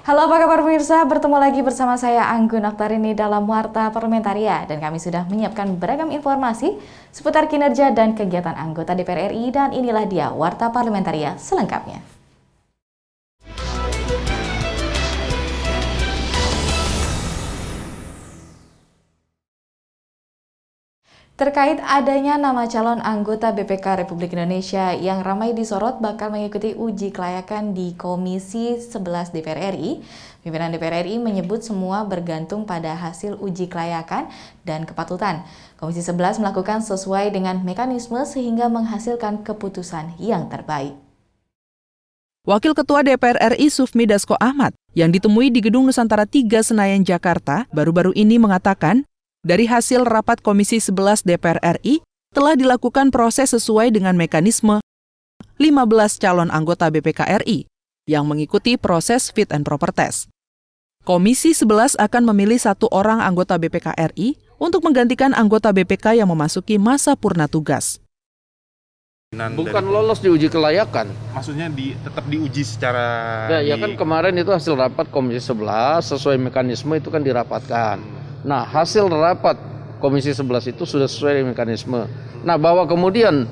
Halo, apa kabar pemirsa? Bertemu lagi bersama saya Anggun Aktarini dalam Warta Parlamentaria, dan kami sudah menyiapkan beragam informasi seputar kinerja dan kegiatan anggota DPR RI, dan inilah dia Warta Parlamentaria selengkapnya. Terkait adanya nama calon anggota BPK Republik Indonesia yang ramai disorot bakal mengikuti uji kelayakan di Komisi 11 DPR RI, pimpinan DPR RI menyebut semua bergantung pada hasil uji kelayakan dan kepatutan. Komisi 11 melakukan sesuai dengan mekanisme sehingga menghasilkan keputusan yang terbaik. Wakil Ketua DPR RI Sufmi Dasko Ahmad yang ditemui di Gedung Nusantara 3 Senayan, Jakarta, baru-baru ini mengatakan, dari hasil rapat Komisi 11 DPR RI, telah dilakukan proses sesuai dengan mekanisme 15 calon anggota BPK RI yang mengikuti proses fit and proper test. Komisi 11 akan memilih 1 orang anggota BPK RI untuk menggantikan anggota BPK yang memasuki masa purna tugas. Bukan lolos di uji kelayakan. Maksudnya tetap diuji secara... Ya kan kemarin itu hasil rapat Komisi 11 sesuai mekanisme itu kan dirapatkan. Nah, hasil rapat Komisi 11 itu sudah sesuai dengan mekanisme. Nah, bahwa kemudian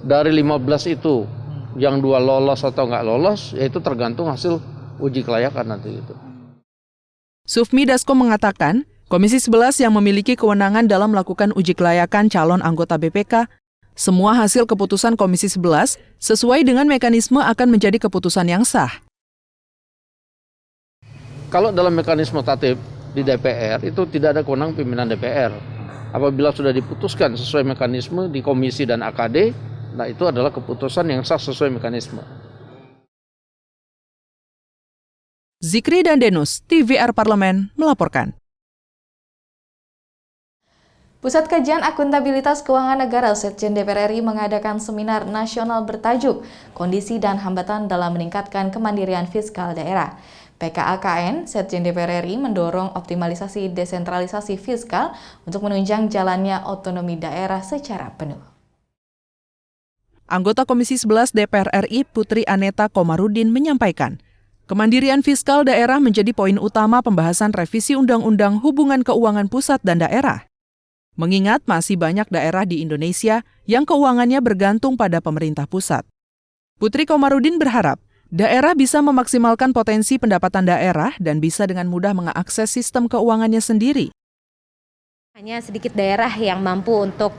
dari 15 itu yang 2 lolos atau nggak lolos, yaitu tergantung hasil uji kelayakan nanti itu. Sufmi Dasko mengatakan, Komisi 11 yang memiliki kewenangan dalam melakukan uji kelayakan calon anggota BPK, semua hasil keputusan Komisi 11 sesuai dengan mekanisme akan menjadi keputusan yang sah. Kalau dalam mekanisme tatip di DPR itu tidak ada kewenangan pimpinan DPR. Apabila sudah diputuskan sesuai mekanisme di komisi dan AKD, nah itu adalah keputusan yang sah sesuai mekanisme. Zikri dan Denus, TVR Parlemen, melaporkan. Pusat Kajian Akuntabilitas Keuangan Negara Setjen DPR RI mengadakan seminar nasional bertajuk Kondisi dan Hambatan dalam Meningkatkan Kemandirian Fiskal Daerah. PKAKN, Setjen DPR RI mendorong optimalisasi desentralisasi fiskal untuk menunjang jalannya otonomi daerah secara penuh. Anggota Komisi 11 DPR RI Putri Aneta Komarudin menyampaikan, kemandirian fiskal daerah menjadi poin utama pembahasan revisi Undang-Undang Hubungan Keuangan Pusat dan Daerah. Mengingat masih banyak daerah di Indonesia yang keuangannya bergantung pada pemerintah pusat. Putri Komarudin berharap daerah bisa memaksimalkan potensi pendapatan daerah dan bisa dengan mudah mengakses sistem keuangannya sendiri. Hanya sedikit daerah yang mampu untuk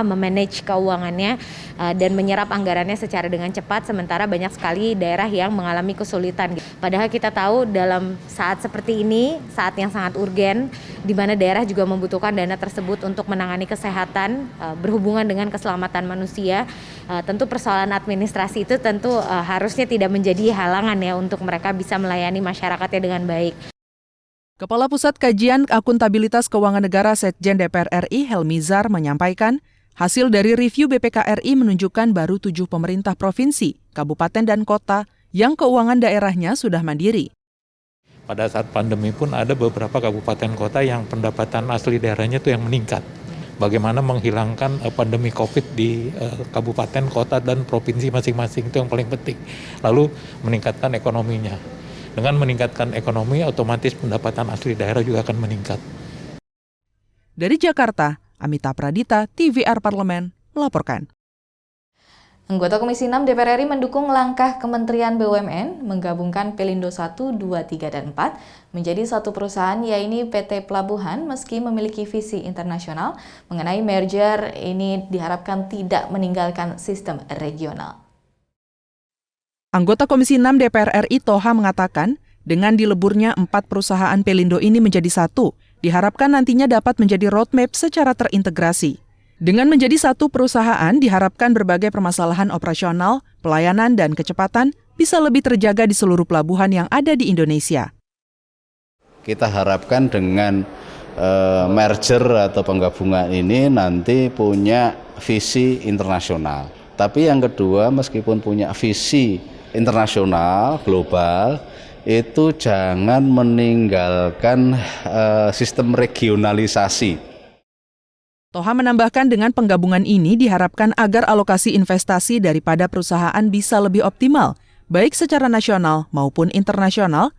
memanage keuangannya dan menyerap anggarannya secara dengan cepat, sementara banyak sekali daerah yang mengalami kesulitan. Padahal kita tahu dalam saat seperti ini, saat yang sangat urgen, di mana daerah juga membutuhkan dana tersebut untuk menangani kesehatan, berhubungan dengan keselamatan manusia. Tentu persoalan administrasi itu tentu harusnya tidak menjadi halangan ya untuk mereka bisa melayani masyarakatnya dengan baik. Kepala Pusat Kajian Akuntabilitas Keuangan Negara Setjen DPR RI Helmizar menyampaikan, hasil dari review BPK RI menunjukkan baru 7 pemerintah provinsi, kabupaten dan kota yang keuangan daerahnya sudah mandiri. Pada saat pandemi pun ada beberapa kabupaten kota yang pendapatan asli daerahnya itu yang meningkat. Bagaimana menghilangkan pandemi COVID di kabupaten, kota, dan provinsi masing-masing itu yang paling penting. Lalu meningkatkan ekonominya. Dengan meningkatkan ekonomi, otomatis pendapatan asli daerah juga akan meningkat. Dari Jakarta, Amita Pradita, TVR Parlemen, melaporkan. Anggota Komisi 6 DPR RI mendukung langkah Kementerian BUMN menggabungkan Pelindo 1, 2, 3, dan 4 menjadi satu perusahaan, yaitu PT Pelabuhan, meski memiliki visi internasional mengenai merger ini diharapkan tidak meninggalkan sistem regional. Anggota Komisi 6 DPR RI Toha mengatakan, dengan dileburnya 4 perusahaan Pelindo ini menjadi satu, diharapkan nantinya dapat menjadi roadmap secara terintegrasi. Dengan menjadi satu perusahaan, diharapkan berbagai permasalahan operasional, pelayanan, dan kecepatan bisa lebih terjaga di seluruh pelabuhan yang ada di Indonesia. Kita harapkan dengan merger atau penggabungan ini nanti punya visi internasional. Tapi yang kedua, meskipun punya visi internasional, global, itu jangan meninggalkan sistem regionalisasi. Toha menambahkan dengan penggabungan ini diharapkan agar alokasi investasi daripada perusahaan bisa lebih optimal, baik secara nasional maupun internasional,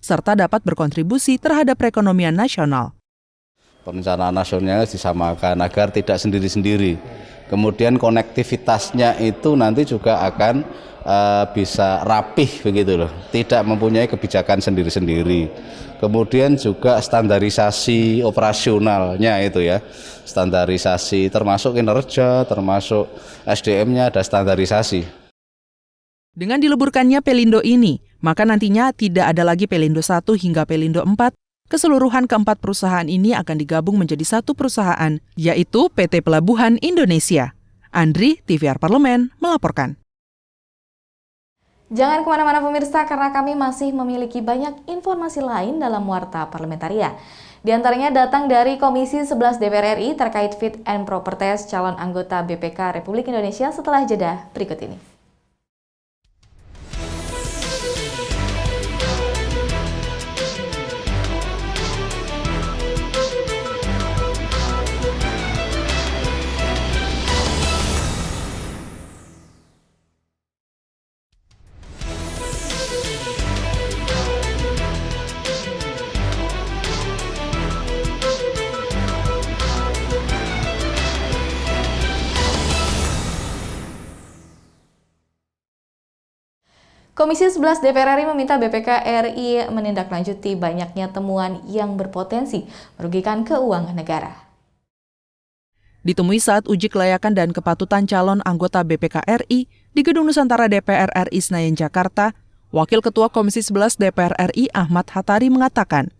serta dapat berkontribusi terhadap perekonomian nasional. Perencanaan nasionalnya disamakan agar tidak sendiri-sendiri. Kemudian konektivitasnya itu nanti juga akan bisa rapih begitu loh, tidak mempunyai kebijakan sendiri-sendiri. Kemudian juga standarisasi operasionalnya itu ya, standarisasi termasuk kinerja, termasuk SDM-nya ada standarisasi. Dengan dileburkannya Pelindo ini, maka nantinya tidak ada lagi Pelindo 1 hingga Pelindo 4. Keseluruhan keempat perusahaan ini akan digabung menjadi satu perusahaan, yaitu PT Pelabuhan Indonesia. Andri, TVR Parlemen, melaporkan. Jangan kemana-mana pemirsa, karena kami masih memiliki banyak informasi lain dalam Warta Parlamentaria. Di antaranya datang dari Komisi 11 DPR RI terkait fit and proper test calon anggota BPK Republik Indonesia setelah jeda berikut ini. Komisi 11 DPR RI meminta BPK RI menindaklanjuti banyaknya temuan yang berpotensi merugikan keuangan negara. Ditemui saat uji kelayakan dan kepatutan calon anggota BPK RI di Gedung Nusantara DPR RI Senayan, Jakarta, Wakil Ketua Komisi 11 DPR RI Ahmad Hattari mengatakan,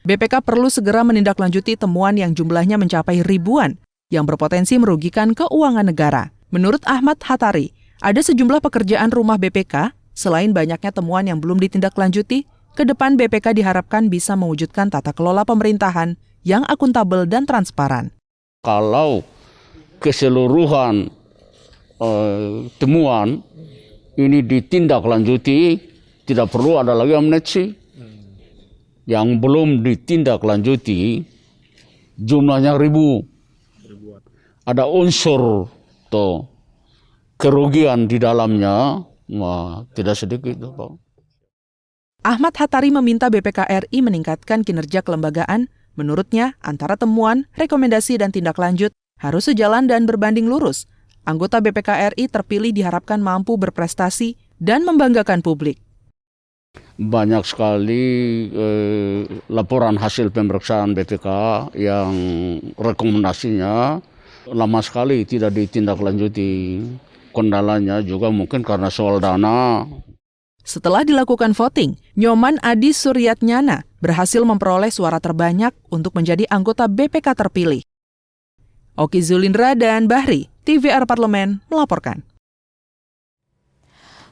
BPK perlu segera menindaklanjuti temuan yang jumlahnya mencapai ribuan yang berpotensi merugikan keuangan negara. Menurut Ahmad Hattari, ada sejumlah pekerjaan rumah BPK. Selain banyaknya temuan yang belum ditindaklanjuti, ke depan BPK diharapkan bisa mewujudkan tata kelola pemerintahan yang akuntabel dan transparan. Kalau keseluruhan temuan ini ditindaklanjuti, tidak perlu ada lagi amnesti. Yang belum ditindaklanjuti, jumlahnya ribuan. Ada unsur kerugian di dalamnya. Wah, tidak sedikit, Pak. Ahmad Hattari meminta BPK RI meningkatkan kinerja kelembagaan. Menurutnya, antara temuan, rekomendasi, dan tindak lanjut harus sejalan dan berbanding lurus. Anggota BPK RI terpilih diharapkan mampu berprestasi dan membanggakan publik. Banyak sekali laporan hasil pemeriksaan BPK yang rekomendasinya lama sekali tidak ditindaklanjuti. Kendalanya juga mungkin karena soal dana. Setelah dilakukan voting, Nyoman Adi Suryatnyana berhasil memperoleh suara terbanyak untuk menjadi anggota BPK terpilih. Oki Zulindra dan Bahri, TVR Parlemen, melaporkan.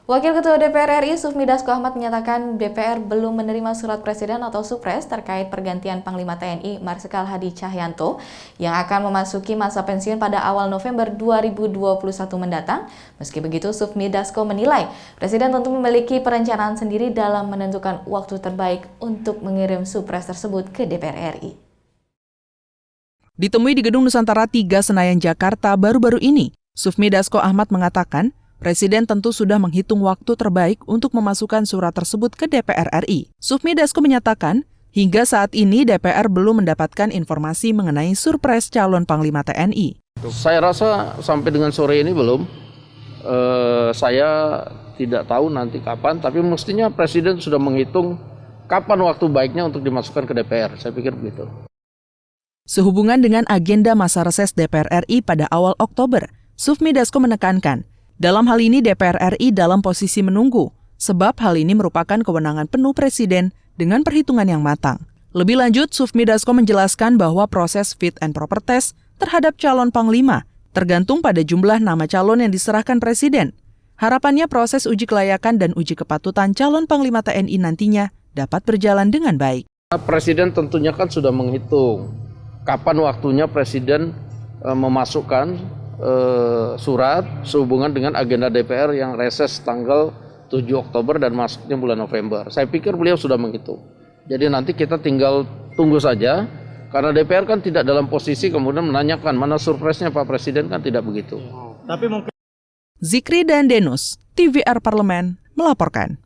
Wakil Ketua DPR RI Sufmi Dasko Ahmad menyatakan DPR belum menerima surat Presiden atau Supres terkait pergantian Panglima TNI Marsikal Hadi Cahyanto yang akan memasuki masa pensiun pada awal November 2021 mendatang. Meski begitu, Sufmi Dasko menilai Presiden tentu memiliki perencanaan sendiri dalam menentukan waktu terbaik untuk mengirim Supres tersebut ke DPR RI. Ditemui di Gedung Nusantara 3 Senayan, Jakarta baru-baru ini, Sufmi Dasko Ahmad mengatakan Presiden tentu sudah menghitung waktu terbaik untuk memasukkan surat tersebut ke DPR RI. Sufmi Dasko menyatakan, hingga saat ini DPR belum mendapatkan informasi mengenai surpres calon Panglima TNI. Saya rasa sampai dengan sore ini belum. Saya tidak tahu nanti kapan, tapi mestinya Presiden sudah menghitung kapan waktu baiknya untuk dimasukkan ke DPR. Saya pikir begitu. Sehubungan dengan agenda masa reses DPR RI pada awal Oktober, Sufmi Dasko menekankan, dalam hal ini DPR RI dalam posisi menunggu, sebab hal ini merupakan kewenangan penuh Presiden dengan perhitungan yang matang. Lebih lanjut, Sufmi Dasko menjelaskan bahwa proses fit and proper test terhadap calon Panglima tergantung pada jumlah nama calon yang diserahkan Presiden. Harapannya proses uji kelayakan dan uji kepatutan calon Panglima TNI nantinya dapat berjalan dengan baik. Presiden tentunya kan sudah menghitung kapan waktunya Presiden memasukkan surat sehubungan dengan agenda DPR yang reses tanggal 7 Oktober dan masuknya bulan November. Saya pikir beliau sudah menghitung. Jadi nanti kita tinggal tunggu saja, karena DPR kan tidak dalam posisi kemudian menanyakan mana surpresnya Pak Presiden, kan tidak begitu. Tapi mungkin Zikri dan Denus, TVR Parlemen, melaporkan.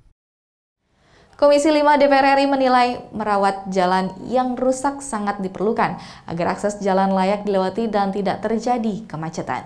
Komisi 5 DPR RI menilai merawat jalan yang rusak sangat diperlukan agar akses jalan layak dilewati dan tidak terjadi kemacetan.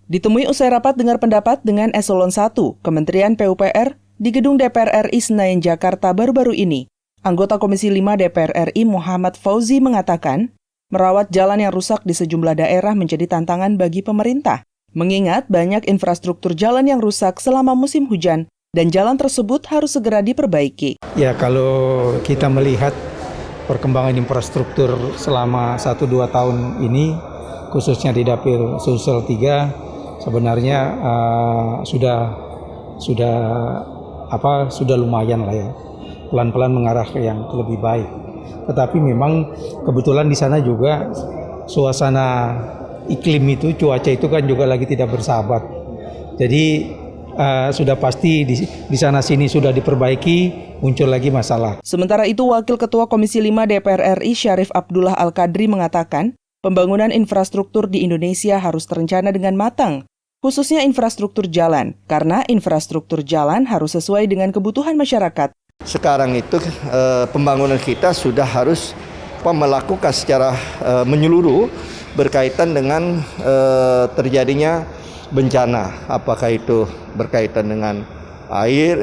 Ditemui usai rapat dengar pendapat dengan Eselon 1 Kementerian PUPR di Gedung DPR RI Senayan, Jakarta baru-baru ini, anggota Komisi 5 DPR RI Muhammad Fauzi mengatakan, merawat jalan yang rusak di sejumlah daerah menjadi tantangan bagi pemerintah, mengingat banyak infrastruktur jalan yang rusak selama musim hujan dan jalan tersebut harus segera diperbaiki. Ya, kalau kita melihat perkembangan infrastruktur selama 1-2 tahun ini, khususnya di Dapil Sulsel 3, sebenarnya sudah lumayan lah ya, pelan-pelan mengarah ke yang lebih baik. Tetapi memang kebetulan di sana juga suasana iklim itu, cuaca itu kan juga lagi tidak bersahabat. Jadi sudah pasti di sana sini sudah diperbaiki, muncul lagi masalah. Sementara itu, Wakil Ketua Komisi 5 DPR RI Syarif Abdullah Al-Qadri mengatakan, pembangunan infrastruktur di Indonesia harus terencana dengan matang, khususnya infrastruktur jalan, karena infrastruktur jalan harus sesuai dengan kebutuhan masyarakat. Sekarang itu pembangunan kita sudah harus melakukan secara menyeluruh berkaitan dengan terjadinya bencana, apakah itu berkaitan dengan air,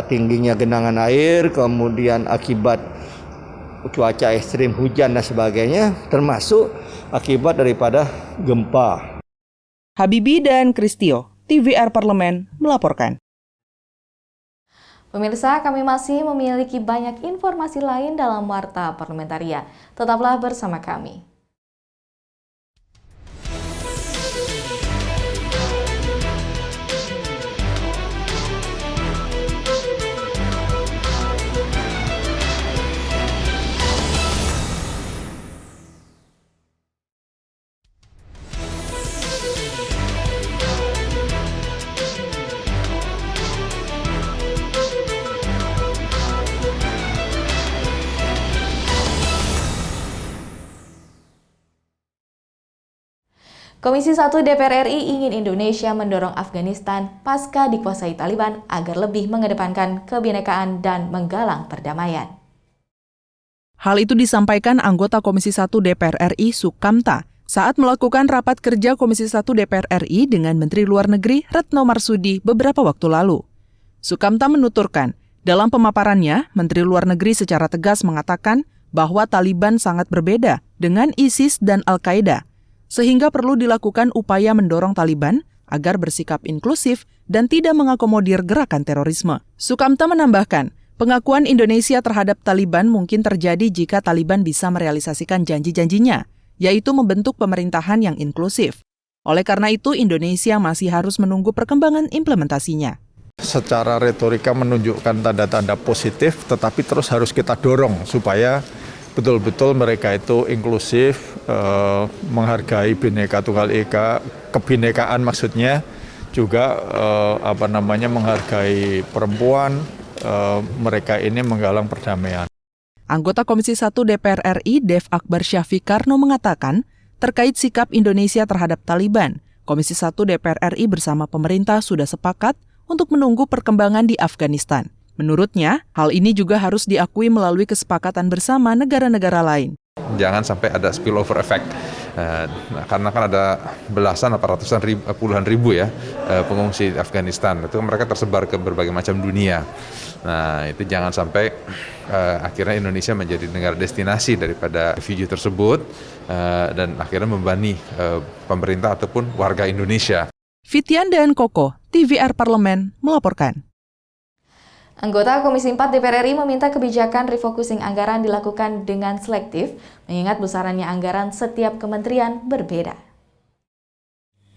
tingginya genangan air, kemudian akibat cuaca ekstrim, hujan dan sebagainya, termasuk akibat daripada gempa. Habibi dan Kristio, TVR Parlemen melaporkan. Pemirsa, kami masih memiliki banyak informasi lain dalam Warta Parlementaria. Tetaplah bersama kami. Komisi 1 DPR RI ingin Indonesia mendorong Afghanistan pasca dikuasai Taliban agar lebih mengedepankan kebinekaan dan menggalang perdamaian. Hal itu disampaikan anggota Komisi 1 DPR RI Sukamta saat melakukan rapat kerja Komisi 1 DPR RI dengan Menteri Luar Negeri Retno Marsudi beberapa waktu lalu. Sukamta menuturkan, dalam pemaparannya, Menteri Luar Negeri secara tegas mengatakan bahwa Taliban sangat berbeda dengan ISIS dan Al-Qaeda, sehingga perlu dilakukan upaya mendorong Taliban agar bersikap inklusif dan tidak mengakomodir gerakan terorisme. Sukamta menambahkan, pengakuan Indonesia terhadap Taliban mungkin terjadi jika Taliban bisa merealisasikan janji-janjinya, yaitu membentuk pemerintahan yang inklusif. Oleh karena itu, Indonesia masih harus menunggu perkembangan implementasinya. Secara retorika menunjukkan tanda-tanda positif, tetapi terus harus kita dorong supaya betul-betul mereka itu inklusif, menghargai Bhinneka Tunggal Ika, kebinekaan maksudnya, juga menghargai perempuan, mereka ini menggalang perdamaian. Anggota Komisi 1 DPR RI Dev Akbar Syafiqarno mengatakan, terkait sikap Indonesia terhadap Taliban, Komisi 1 DPR RI bersama pemerintah sudah sepakat untuk menunggu perkembangan di Afghanistan. Menurutnya, hal ini juga harus diakui melalui kesepakatan bersama negara-negara lain. Jangan sampai ada spillover effect, karena kan ada belasan atau ratusan puluhan ribu ya pengungsi di Afghanistan. Itu mereka tersebar ke berbagai macam dunia. Nah, itu jangan sampai akhirnya Indonesia menjadi negara destinasi daripada refugee tersebut dan akhirnya membebani pemerintah ataupun warga Indonesia. Fitian dan Koko, TVR Parlemen melaporkan. Anggota Komisi 4 DPR RI meminta kebijakan refocusing anggaran dilakukan dengan selektif, mengingat besarannya anggaran setiap kementerian berbeda.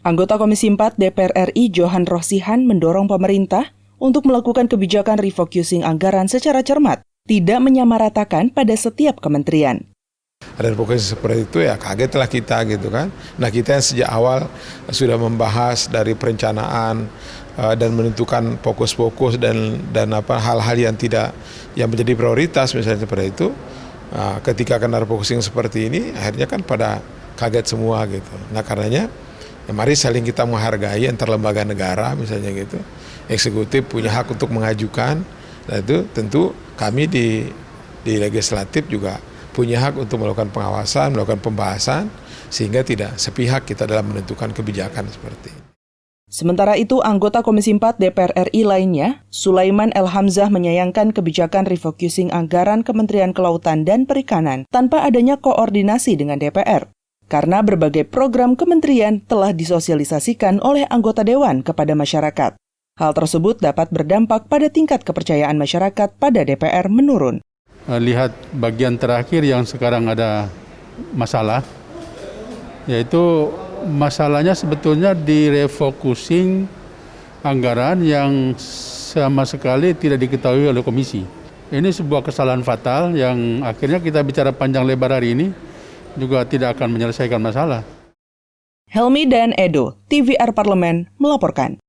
Anggota Komisi 4 DPR RI Johan Rossihan mendorong pemerintah untuk melakukan kebijakan refocusing anggaran secara cermat, tidak menyamaratakan pada setiap kementerian. Ada refocusing seperti itu ya kagetlah kita gitu kan. Nah, kita yang sejak awal sudah membahas dari perencanaan dan menentukan fokus-fokus dan hal-hal yang menjadi prioritas misalnya seperti itu. Ketika kena refocusing seperti ini, akhirnya kan pada kaget semua gitu. Nah, karenanya ya mari saling kita menghargai antar lembaga negara misalnya gitu. Eksekutif punya hak untuk mengajukan, Nah itu tentu kami di legislatif juga punya hak untuk melakukan pengawasan, melakukan pembahasan, sehingga tidak sepihak kita dalam menentukan kebijakan seperti ini. Sementara itu, anggota Komisi 4 DPR RI lainnya, Sulaiman El Hamzah menyayangkan kebijakan refocusing anggaran Kementerian Kelautan dan Perikanan tanpa adanya koordinasi dengan DPR. Karena berbagai program kementerian telah disosialisasikan oleh anggota Dewan kepada masyarakat. Hal tersebut dapat berdampak pada tingkat kepercayaan masyarakat pada DPR menurun. Lihat bagian terakhir yang sekarang ada masalah, yaitu masalahnya sebetulnya di refocusing anggaran yang sama sekali tidak diketahui oleh komisi. Ini sebuah kesalahan fatal yang akhirnya kita bicara panjang lebar hari ini juga tidak akan menyelesaikan masalah. Helmi dan Edo, TVR Parlemen melaporkan.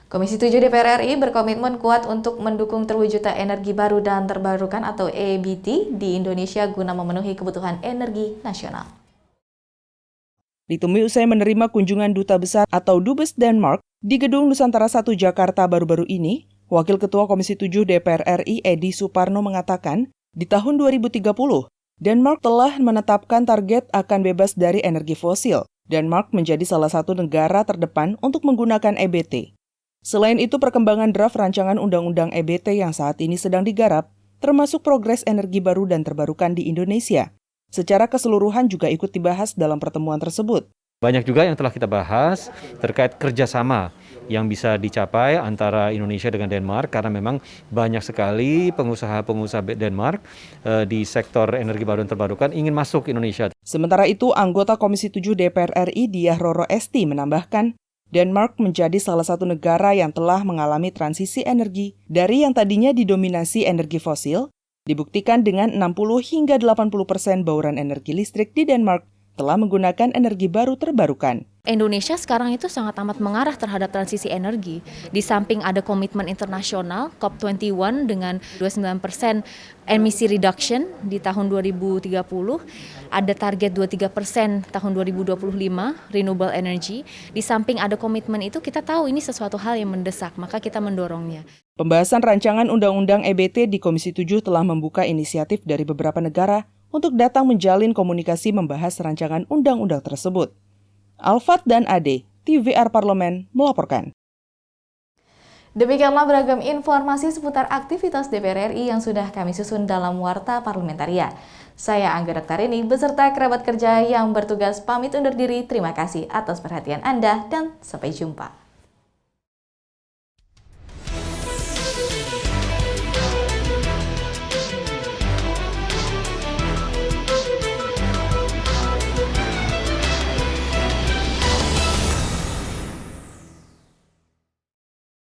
Komisi 7 DPR RI berkomitmen kuat untuk mendukung terwujudnya energi baru dan terbarukan atau EBT di Indonesia guna memenuhi kebutuhan energi nasional. Ditemui usai menerima kunjungan Duta Besar atau Dubes Denmark di Gedung Nusantara 1 Jakarta baru-baru ini, Wakil Ketua Komisi 7 DPR RI Edi Suparno mengatakan, di tahun 2030, Denmark telah menetapkan target akan bebas dari energi fosil. Denmark menjadi salah satu negara terdepan untuk menggunakan EBT. Selain itu, perkembangan draft rancangan Undang-Undang EBT yang saat ini sedang digarap, termasuk progres energi baru dan terbarukan di Indonesia. Secara keseluruhan juga ikut dibahas dalam pertemuan tersebut. Banyak juga yang telah kita bahas terkait kerjasama yang bisa dicapai antara Indonesia dengan Denmark, karena memang banyak sekali pengusaha-pengusaha Denmark di sektor energi baru dan terbarukan ingin masuk ke Indonesia. Sementara itu, anggota Komisi 7 DPR RI Diah Roro Esti menambahkan, Denmark menjadi salah satu negara yang telah mengalami transisi energi dari yang tadinya didominasi energi fosil, dibuktikan dengan 60 hingga 80% bauran energi listrik di Denmark telah menggunakan energi baru terbarukan. Indonesia sekarang itu sangat amat mengarah terhadap transisi energi. Di samping ada komitmen internasional COP21 dengan 29% emisi reduction di tahun 2030, ada target 23% tahun 2025 renewable energy. Di samping ada komitmen itu, kita tahu ini sesuatu hal yang mendesak, maka kita mendorongnya. Pembahasan rancangan Undang-Undang EBT di Komisi 7 telah membuka inisiatif dari beberapa negara untuk datang menjalin komunikasi membahas rancangan undang-undang tersebut. Alfat dan Ade, TVR Parlemen melaporkan. Demikianlah beragam informasi seputar aktivitas DPR RI yang sudah kami susun dalam Warta Parlementaria. Saya Angga Daktarini beserta kerabat kerja yang bertugas pamit undur diri. Terima kasih atas perhatian Anda dan sampai jumpa.